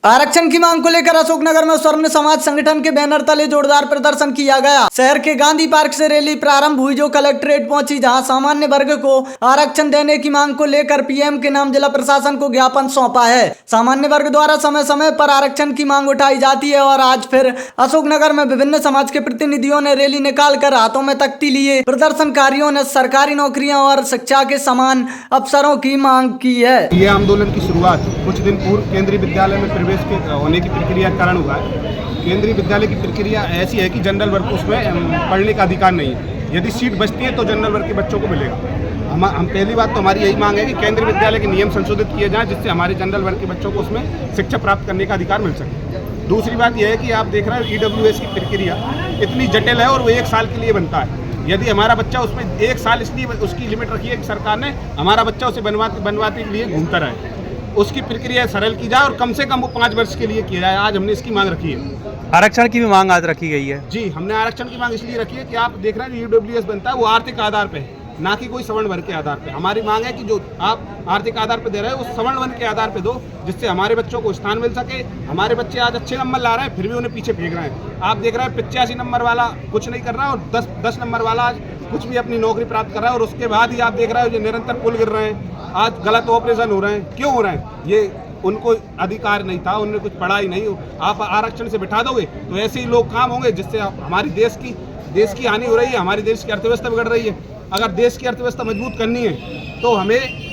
आरक्षण की मांग को लेकर अशोकनगर में स्वर्ण समाज संगठन के बैनर तले जोरदार प्रदर्शन किया गया। शहर के गांधी पार्क से रैली प्रारंभ हुई जो कलेक्ट्रेट पहुंची, जहां सामान्य वर्ग को आरक्षण देने की मांग को लेकर पीएम के नाम जिला प्रशासन को ज्ञापन सौंपा है। सामान्य वर्ग द्वारा समय समय पर आरक्षण की मांग उठाई जाती है और आज फिर अशोकनगर में विभिन्न समाज के प्रतिनिधियों ने रैली निकालकर हाथों में तख्ती लिए प्रदर्शनकारियों ने सरकारी नौकरियां और शिक्षा के समान अवसरों की मांग की है। ये आंदोलन की शुरुआत कुछ दिन पूर्व केंद्रीय विद्यालय में प्रवेश के होने की प्रक्रिया के कारण हुआ है। केंद्रीय विद्यालय की प्रक्रिया ऐसी है कि जनरल वर्ग को उसमें पढ़ने का अधिकार नहीं है। यदि सीट बचती है तो जनरल वर्ग के बच्चों को मिलेगा। हम पहली बात तो हमारी यही मांग है कि केंद्रीय विद्यालय के नियम संशोधित किए जाएं, जिससे हमारे जनरल वर्ग के बच्चों को उसमें शिक्षा प्राप्त करने का अधिकार मिल सके। दूसरी बात यह है कि आप देख रहे हैं EWS की प्रक्रिया इतनी जटिल है और वो 1 साल के लिए बनता है। यदि हमारा बच्चा उसमें 1 साल, इसलिए उसकी लिमिट रखी है कि सरकार ने, हमारा बच्चा उसे बनवाते के लिए घूमता रहे। उसकी प्रक्रिया सरल की जाए और कम से कम वो 5 वर्ष के लिए किया जाए। आज हमने इसकी मांग रखी है। आरक्षण की भी मांग आज रखी गई है। जी, हमने आरक्षण की मांग इसलिए रखी है कि आप देख रहे हैं EWS बनता है वो आर्थिक आधार पे है, ना कि कोई सवर्ण वर्ग के आधार पे। हमारी मांग है कि जो आप आर्थिक आधार पे दे रहे हो वो सवर्ण वर्ग के आधार पे दो, जिससे हमारे बच्चों को स्थान मिल सके। हमारे बच्चे आज अच्छे नंबर ला रहे हैं, फिर भी उन्हें पीछे फेंक रहे हैं। आप देख रहे हैं 85 नंबर वाला कुछ नहीं कर रहा और 10 नंबर वाला आज कुछ भी अपनी नौकरी प्राप्त कर रहा है। और उसके बाद ही आप देख रहे हो जो निरंतर पुल गिर रहे हैं, आज गलत ऑपरेशन हो रहे हैं। क्यों हो रहे हैं? ये उनको अधिकार नहीं था, उन्होंने कुछ पढ़ा ही नहीं। आप आरक्षण से बिठा दोगे तो ऐसे ही लोग काम होंगे, जिससे हमारी देश की हानि हो रही है, हमारी देश की अर्थव्यवस्था बिगड़ रही है। अगर देश की अर्थव्यवस्था मजबूत करनी है तो हमें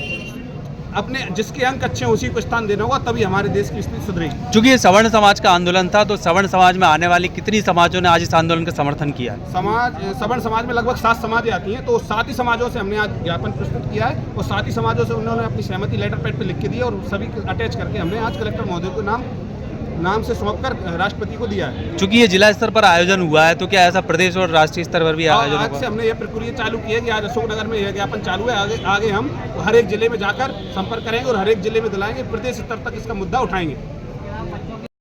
अपने जिसके अंक अच्छे हैं उसी को स्थान देना होगा, तभी हमारे देश की स्थिति सुधरेगी। चूंकि ये सवर्ण समाज का आंदोलन था, तो सवर्ण समाज में आने वाली कितनी समाजों ने आज इस आंदोलन का समर्थन किया है? सवर्ण समाज में लगभग 7 समाजें आती हैं, तो 7 ही समाजों से हमने आज ज्ञापन प्रस्तुत किया है और 7 ही समाजों से उन्होंने अपनी सहमति लेटर पैड पे लिख के दी और सभी अटैच करके हमने आज कलेक्टर महोदय को नाम से सौंपकर राष्ट्रपति को दिया है। चूंकि ये जिला स्तर पर आयोजन हुआ है, तो क्या ऐसा प्रदेश और राष्ट्रीय स्तर पर भी आयोजन होगा? आज से हमने ये प्रक्रिया चालू की है कि आज अशोकनगर में यह ज्ञापन चालू है। आगे हम हर एक जिले में जाकर संपर्क करेंगे और हर एक जिले में दिलाएंगे, प्रदेश स्तर तक इसका मुद्दा उठाएंगे।